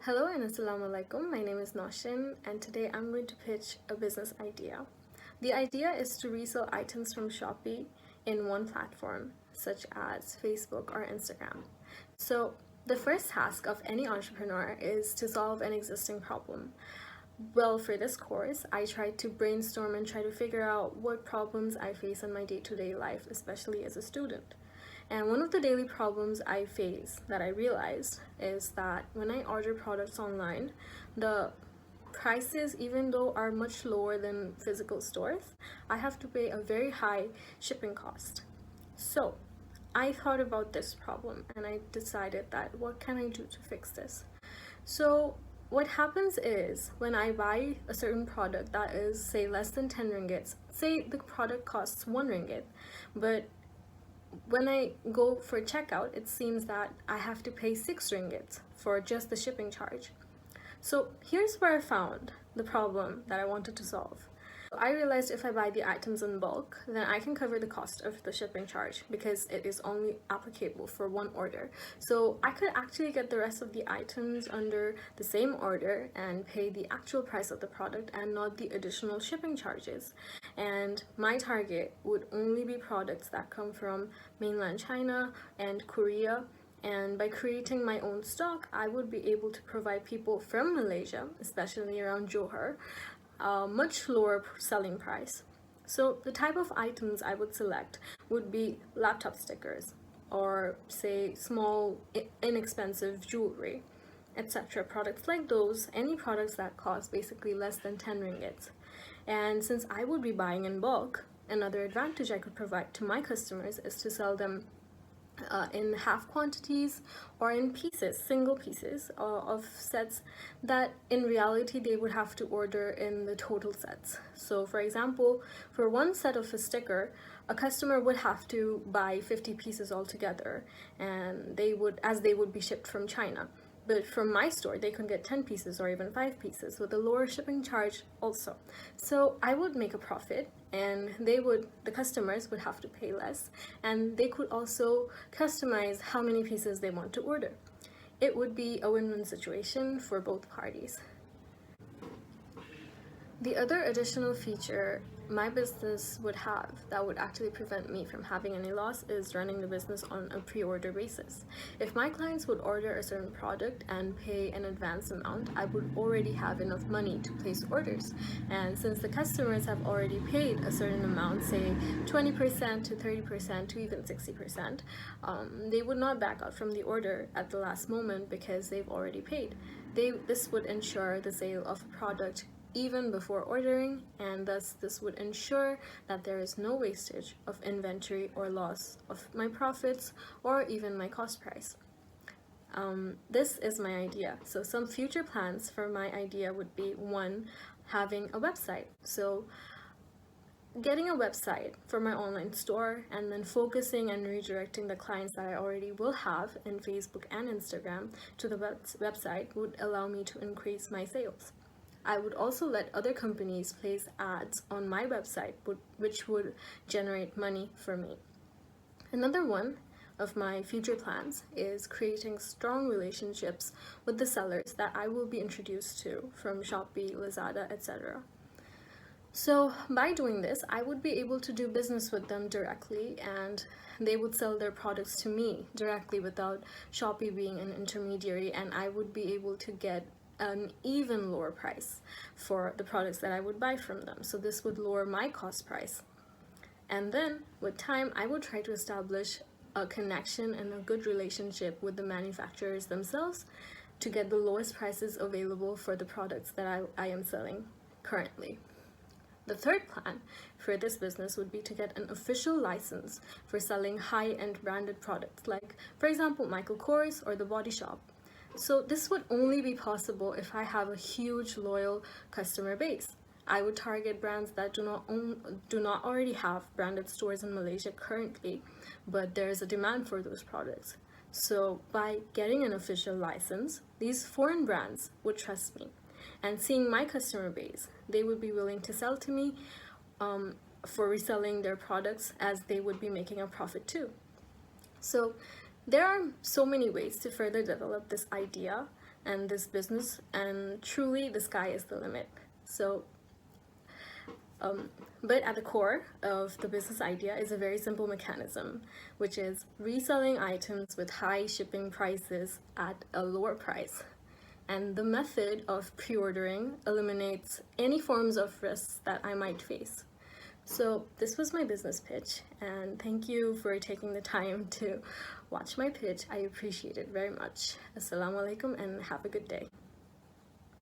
Hello and assalamu alaikum. My name is Noushin and today I'm going to pitch a business idea. The idea is to resell items from Shopee in one platform, such as Facebook or Instagram. So, the first task of any entrepreneur is to solve an existing problem. Well, for this course, I tried to brainstorm and try to figure out what problems I face in my day-to-day life, especially as a student. And one of the daily problems I face that I realized is that when I order products online, the prices, even though are much lower than physical stores, I have to pay a very high shipping cost. So I thought about this problem and I decided that what can I do to fix this? So what happens is when I buy a certain product that is, say, less than 10 ringgits, say the product costs 1 ringgit, but when I go for checkout, it seems that I have to pay 6 ringgit for just the shipping charge. So here's where I found the problem that I wanted to solve. I realized if I buy the items in bulk, then I can cover the cost of the shipping charge because it is only applicable for one order. So I could actually get the rest of the items under the same order and pay the actual price of the product and not the additional shipping charges. And my target would only be products that come from mainland China and Korea. And by creating my own stock, I would be able to provide people from Malaysia, especially around Johor, a much lower selling price. So the type of items I would select would be laptop stickers or say small inexpensive jewelry, etc. Products like those, any products that cost basically less than 10 ringgit. And since I would be buying in bulk, another advantage I could provide to my customers is to sell them in half quantities or in pieces, single pieces of sets that in reality they would have to order in the total sets. So for example, for one set of a sticker, a customer would have to buy 50 pieces altogether, and they would be shipped from China. But from my store, they can get 10 pieces or even 5 pieces with a lower shipping charge also. So I would make a profit and the customers would have to pay less, and they could also customize how many pieces they want to order. It would be a win-win situation for both parties. The other additional feature my business would have that would actually prevent me from having any loss is running the business on a pre-order basis. If my clients would order a certain product and pay an advance amount, I would already have enough money to place orders. And since the customers have already paid a certain amount, say 20% to 30% to even 60%, they would not back out from the order at the last moment because they've already paid. This would ensure the sale of a product even before ordering, and thus this would ensure that there is no wastage of inventory or loss of my profits or even my cost price. This is my idea. So some future plans for my idea would be: 1, having a website. So getting a website for my online store and then focusing and redirecting the clients that I already will have in Facebook and Instagram to the website would allow me to increase my sales. I would also let other companies place ads on my website, which would generate money for me. Another one of my future plans is creating strong relationships with the sellers that I will be introduced to from Shopee, Lazada, etc. So by doing this, I would be able to do business with them directly, and they would sell their products to me directly without Shopee being an intermediary, and I would be able to get an even lower price for the products that I would buy from them. So this would lower my cost price. And then with time, I would try to establish a connection and a good relationship with the manufacturers themselves to get the lowest prices available for the products that I am selling currently. The third plan for this business would be to get an official license for selling high-end branded products like, for example, Michael Kors or The Body Shop. So this would only be possible if I have a huge loyal customer base. I would target brands that do not already have branded stores in Malaysia currently, but there is a demand for those products. So by getting an official license, these foreign brands would trust me. And seeing my customer base, they would be willing to sell to me for reselling their products, as they would be making a profit too. So there are so many ways to further develop this idea and this business, and truly the sky is the limit. So but at the core of the business idea is a very simple mechanism, which is reselling items with high shipping prices at a lower price. And the method of pre-ordering eliminates any forms of risks that I might face. So this was my business pitch, and thank you for taking the time to watch my pitch. I appreciate it very much. Assalamu alaikum and have a good day.